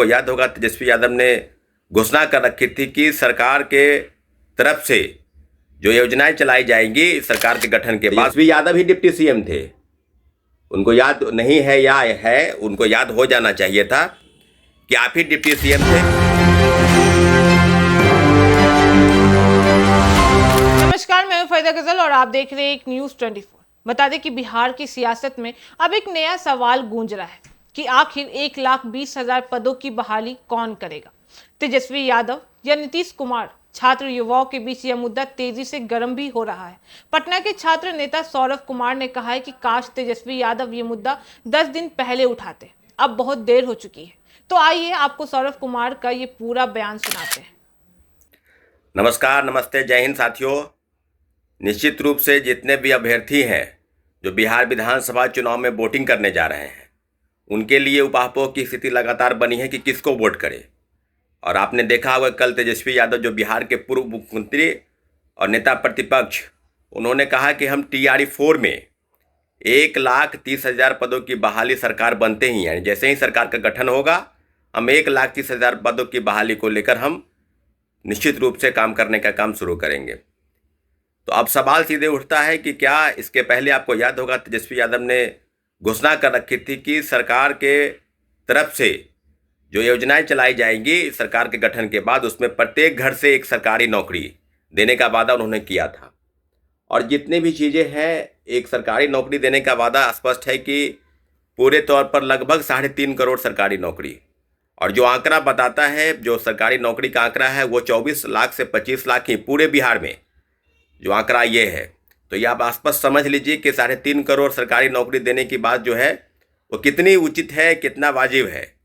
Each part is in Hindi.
आपको याद होगा तेजस्वी यादव ने घोषणा कर रखी थी कि सरकार के तरफ से जो योजनाएं चलाई जाएंगी सरकार के गठन के बाद। तेजस्वी यादव ही डिप्टी सीएम थे, उनको याद नहीं है या है, उनको याद हो जाना चाहिए था कि आप ही डिप्टी सीएम थे। नमस्कार, मैं हूं फरीदा गजल और आप देख रहे हैं एक न्यूज़ 24। बता दें कि बिहार की सियासत में अब एक नया सवाल गूंज रहा है कि आखिर 1,20,000 पदों की बहाली कौन करेगा। तेजस्वी यादव या नीतीश कुमार? छात्र युवाओं के बीच यह मुद्दा तेजी से गर्म भी हो रहा है। पटना के छात्र नेता सौरव कुमार ने कहा है कि काश तेजस्वी यादव ये मुद्दा 10 दिन पहले उठाते, अब बहुत देर हो चुकी है। तो आइए आपको सौरव कुमार का ये पूरा बयान सुनाते हैं। नमस्कार, नमस्ते, जय हिंद साथियों। निश्चित रूप से जितने भी अभ्यर्थी हैं जो बिहार विधानसभा चुनाव में वोटिंग करने जा रहे हैं, उनके लिए उपापोह की स्थिति लगातार बनी है कि किसको वोट करें। और आपने देखा होगा कल तेजस्वी यादव जो बिहार के पूर्व मुख्यमंत्री और नेता प्रतिपक्ष, उन्होंने कहा कि हम TRE 4 में 1,30,000 पदों की बहाली सरकार बनते ही, यानी जैसे ही सरकार का गठन होगा, हम 1,30,000 पदों की बहाली को लेकर हम निश्चित रूप से काम करने का काम शुरू करेंगे। तो अब सवाल सीधे उठता है कि क्या इसके पहले आपको याद होगा तेजस्वी यादव ने घोषणा कर रखी थी कि सरकार के तरफ से जो योजनाएं चलाई जाएंगी सरकार के गठन के बाद, उसमें प्रत्येक घर से एक सरकारी नौकरी देने का वादा उन्होंने किया था। और जितनी भी चीज़ें हैं, एक सरकारी नौकरी देने का वादा स्पष्ट है कि पूरे तौर पर लगभग 3.5 करोड़ सरकारी नौकरी। और जो आंकड़ा बताता है, जो सरकारी नौकरी का आंकड़ा है, वो 24 लाख से 25 लाख ही पूरे बिहार में जो आंकड़ा ये है। तो ये आप स्पष्ट समझ लीजिए कि 3.5 करोड़ सरकारी नौकरी देने की बात जो है वो कितनी उचित है, कितना वाजिब है।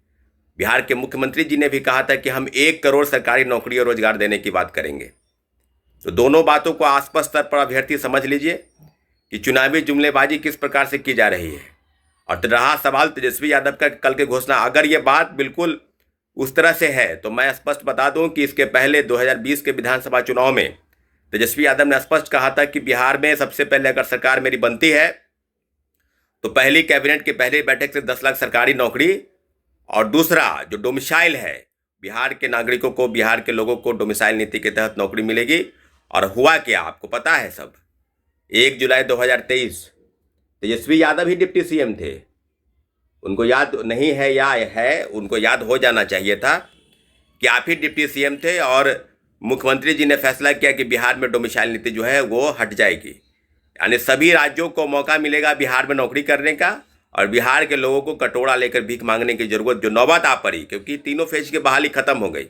बिहार के मुख्यमंत्री जी ने भी कहा था कि हम 1 करोड़ सरकारी नौकरी और रोजगार देने की बात करेंगे। तो दोनों बातों को स्पष्ट स्तर पर अभ्यर्थी समझ लीजिए कि चुनावी जुमलेबाजी किस प्रकार से की जा रही है। और रहा सवाल तेजस्वी यादव का कल के घोषणा, अगर ये बात बिल्कुल उस तरह से है तो मैं स्पष्ट बता दूं कि इसके पहले 2020 के विधानसभा चुनाव में तेजस्वी यादव ने स्पष्ट कहा था कि बिहार में सबसे पहले अगर सरकार मेरी बनती है तो पहली कैबिनेट की पहली बैठक से 10 लाख सरकारी नौकरी, और दूसरा जो डोमिसाइल है, बिहार के नागरिकों को, बिहार के लोगों को डोमिसाइल नीति के तहत नौकरी मिलेगी। और हुआ क्या आपको पता है सब। 1 जुलाई 2023 तेजस्वी यादव ही डिप्टी सीएम थे, उनको याद नहीं है या है, उनको याद हो जाना चाहिए था कि आप ही डिप्टी सीएम थे। और मुख्यमंत्री जी ने फैसला किया कि बिहार में डोमिसाइल नीति जो है वो हट जाएगी, यानी सभी राज्यों को मौका मिलेगा बिहार में नौकरी करने का, और बिहार के लोगों को कटोरा लेकर भीख मांगने की जरूरत जो नौबत आ पड़ी, क्योंकि तीनों फेज की बहाली खत्म हो गई।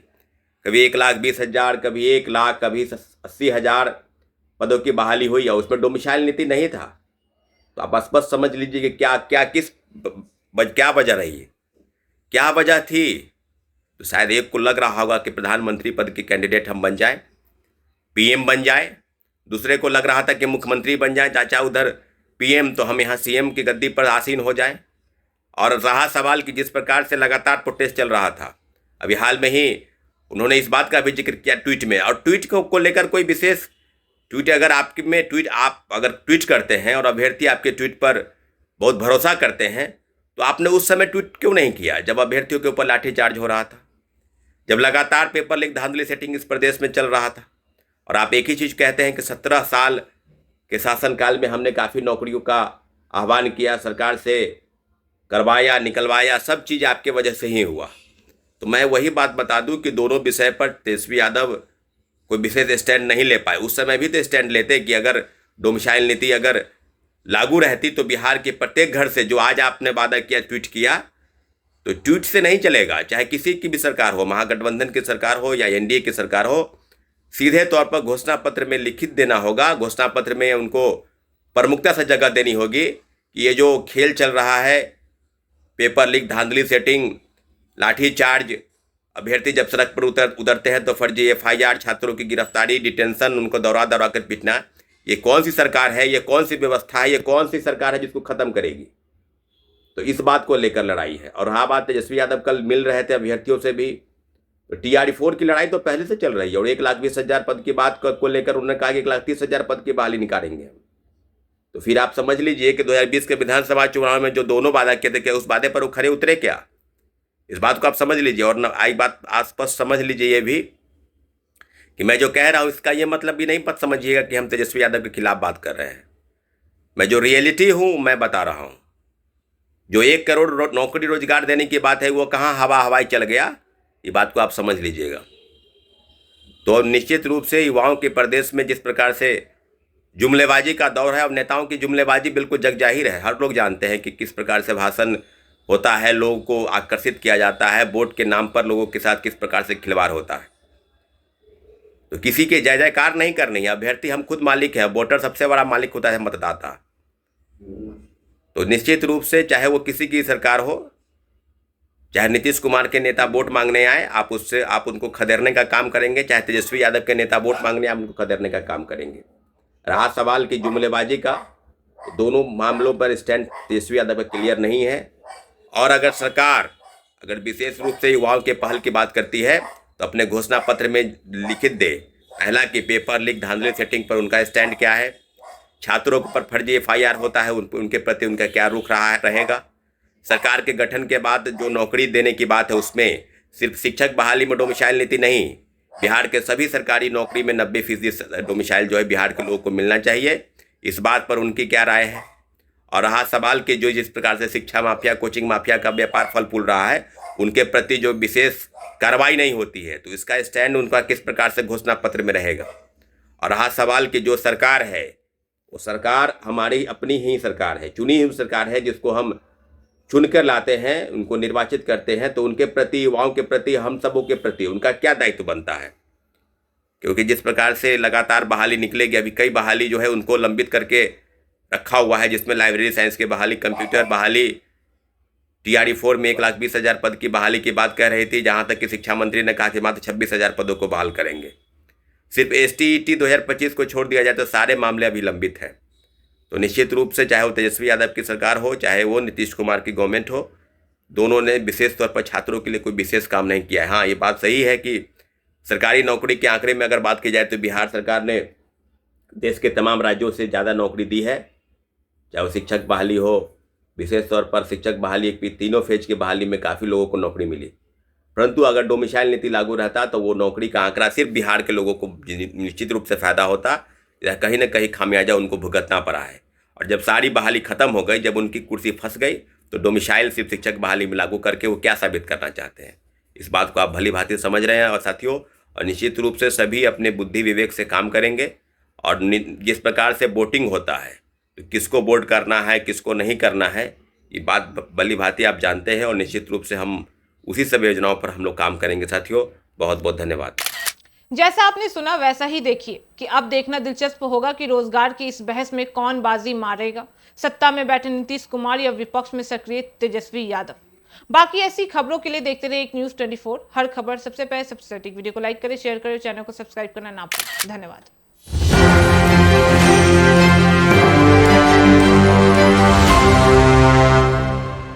कभी 1,20,000, कभी 1 लाख, कभी 80,000 पदों की बहाली हुई और उसमें डोमिसाइल नीति नहीं था। तो आप स्पष्ट समझ लीजिए कि क्या वजह रही है, क्या वजह थी। तो शायद एक को लग रहा होगा कि प्रधानमंत्री पद के कैंडिडेट हम बन जाएं, PM बन जाए। दूसरे को लग रहा था कि मुख्यमंत्री बन जाए, चाचा उधर PM तो हम यहाँ CM की गद्दी पर आसीन हो जाएं। और रहा सवाल कि जिस प्रकार से लगातार प्रोटेस्ट चल रहा था, अभी हाल में ही उन्होंने इस बात का भी जिक्र किया ट्वीट में। और ट्वीट को लेकर कोई विशेष ट्वीट, अगर आपके में ट्वीट आप अगर ट्वीट करते हैं और अभ्यर्थी आपके ट्वीट पर बहुत भरोसा करते हैं, तो आपने उस समय ट्वीट क्यों नहीं किया जब अभ्यर्थियों के ऊपर लाठीचार्ज हो रहा था, जब लगातार पेपर लीक धांधली सेटिंग इस प्रदेश में चल रहा था। और आप एक ही चीज़ कहते हैं कि 17 साल के शासनकाल में हमने काफ़ी नौकरियों का आह्वान किया, सरकार से करवाया, निकलवाया, सब चीज़ आपके वजह से ही हुआ। तो मैं वही बात बता दूं कि दोनों विषय पर तेजस्वी यादव कोई विशेष स्टैंड नहीं ले पाए। उस समय भी तो स्टैंड लेते कि अगर डोमिसाइल नीति अगर लागू रहती तो बिहार के प्रत्येक घर से, जो आज आपने वादा किया, ट्वीट किया, तो ट्वीट से नहीं चलेगा। चाहे किसी की भी सरकार हो, महागठबंधन की सरकार हो या NDA की सरकार हो, सीधे तौर पर घोषणा पत्र में लिखित देना होगा। घोषणा पत्र में उनको प्रमुखता से जगह देनी होगी कि ये जो खेल चल रहा है, पेपर लीक, धांधली सेटिंग, लाठीचार्ज, अभ्यर्थी जब सड़क पर उतरते हैं तो फर्जी FIR, छात्रों की गिरफ्तारी, डिटेंशन, उनको दौरा कर पीटना, ये कौन सी सरकार है, ये कौन सी व्यवस्था है, ये कौन सी सरकार है जिसको ख़त्म करेगी। तो इस बात को लेकर लड़ाई है। और हाँ, बात तेजस्वी यादव कल मिल रहे थे अभ्यर्थियों से भी, तो TRE 4 की लड़ाई तो पहले से चल रही है। और 1,20,000 पद की बात को लेकर उन्होंने कहा कि 1,30,000 पद की बहाली निकालेंगे। तो फिर आप समझ लीजिए कि 2020 के विधानसभा चुनाव में जो दोनों वादा किए थे, क्या उस वादे पर वो खरे उतरे क्या? इस बात को आप समझ लीजिए। और आई बात स्पष्ट समझ लीजिए ये भी कि मैं जो कह रहा हूं इसका ये मतलब भी नहीं मत समझिएगा कि हम तेजस्वी यादव के खिलाफ बात कर रहे हैं। मैं जो रियलिटी हूं मैं बता रहा हूं। जो 1 करोड़ नौकरी रोजगार देने की बात है वो कहाँ हवाई चल गया, ये बात को आप समझ लीजिएगा। तो निश्चित रूप से युवाओं के प्रदेश में जिस प्रकार से जुमलेबाजी का दौर है, और नेताओं की जुमलेबाजी बिल्कुल जग जाहिर है, हर लोग जानते हैं कि किस प्रकार से भाषण होता है, लोगों को आकर्षित किया जाता है, वोट के नाम पर लोगों के साथ किस प्रकार से खिलवाड़ होता है। तो किसी के जय जयकार नहीं करनी है। अभ्यर्थी हम खुद मालिक हैं, वोटर सबसे बड़ा मालिक होता है मतदाता। तो निश्चित रूप से चाहे वो किसी की सरकार हो, चाहे नीतीश कुमार के नेता वोट मांगने आए, आप उनको खदेड़ने का काम करेंगे, चाहे तेजस्वी यादव के नेता वोट मांगने आए, उनको खदेड़ने का काम करेंगे। रहा सवाल की जुमलेबाजी का, दोनों मामलों पर स्टैंड तेजस्वी यादव का क्लियर नहीं है। और अगर विशेष रूप से युवाओं के पहल की बात करती है तो अपने घोषणा पत्र में लिखित दे, पहला कि पेपर लीक धांधली सेटिंग पर उनका स्टैंड क्या है, छात्रों पर फर्जी FIR होता है उनके प्रति उनका क्या रुख रहेगा, सरकार के गठन के बाद जो नौकरी देने की बात है उसमें सिर्फ शिक्षक बहाली में डोमिसाइल नीति नहीं, बिहार के सभी सरकारी नौकरी में 90% डोमिसाइल जो है बिहार के लोगों को मिलना चाहिए, इस बात पर उनकी क्या राय है। और रहा सवाल कि जो जिस प्रकार से शिक्षा माफिया, कोचिंग माफिया का व्यापार फल फूल रहा है, उनके प्रति जो विशेष कार्रवाई नहीं होती है, तो इसका स्टैंड उनका किस प्रकार से घोषणा पत्र में रहेगा। और रहा सवाल कि जो सरकार है वो सरकार हमारी अपनी ही सरकार है, चुनी हुई सरकार है, जिसको हम चुनकर लाते हैं, उनको निर्वाचित करते हैं, तो उनके प्रति, युवाओं के प्रति, हम सबों के प्रति उनका क्या दायित्व बनता है। क्योंकि जिस प्रकार से लगातार बहाली निकलेगी, अभी कई बहाली जो है उनको लंबित करके रखा हुआ है, जिसमें लाइब्रेरी साइंस की बहाली, कंप्यूटर बहाली, TRE-4 में 1,20,000 पद की बहाली की बात कह रही थी, जहां तक कि शिक्षा मंत्री ने कहा कि मात्र 26,000 पदों को बहाल करेंगे। सिर्फ ST-ET 2025 को छोड़ दिया जाए तो सारे मामले अभी लंबित हैं। तो निश्चित रूप से चाहे वो तेजस्वी यादव की सरकार हो, चाहे वो नीतीश कुमार की गवर्नमेंट हो, दोनों ने विशेष तौर पर छात्रों के लिए कोई विशेष काम नहीं किया है। हाँ, ये बात सही है कि सरकारी नौकरी के आंकड़े में अगर बात की जाए तो बिहार सरकार ने देश के तमाम राज्यों से ज़्यादा नौकरी दी है, चाहे वो शिक्षक बहाली हो, विशेष तौर पर शिक्षक बहाली की तीनों फेज की बहाली में काफ़ी लोगों को नौकरी मिली। परंतु अगर डोमिसाइल नीति लागू रहता तो वो नौकरी का आंकड़ा सिर्फ बिहार के लोगों को निश्चित रूप से फायदा होता, या कहीं ना कहीं खामियाजा उनको भुगतना पड़ा है। और जब सारी बहाली खत्म हो गई, जब उनकी कुर्सी फंस गई, तो डोमिसाइल सिर्फ शिक्षक बहाली में लागू करके वो क्या साबित करना चाहते हैं, इस बात को आप भली भांति समझ रहे हैं। और साथियों, और निश्चित रूप से सभी अपने बुद्धि विवेक से काम करेंगे। और जिस प्रकार से वोटिंग होता है, तो किसको वोट करना है, किसको नहीं करना है, ये बात भली भांति आप जानते हैं। और निश्चित रूप से हम उसी सब योजनाओं पर हम लोग काम करेंगे। साथियों, बहुत बहुत धन्यवाद। जैसा आपने सुना वैसा ही देखिए कि अब देखना दिलचस्प होगा कि रोजगार की इस बहस में कौन बाजी मारेगा, सत्ता में बैठे नीतीश कुमार या विपक्ष में सक्रिय तेजस्वी यादव। बाकी ऐसी खबरों के लिए देखते रहिए एक न्यूज़ 24। हर खबर सबसे पहले, सबसे सटीक। वीडियो को लाइक करें, शेयर करें, चैनल को सब्सक्राइब करना ना भूलें। धन्यवाद।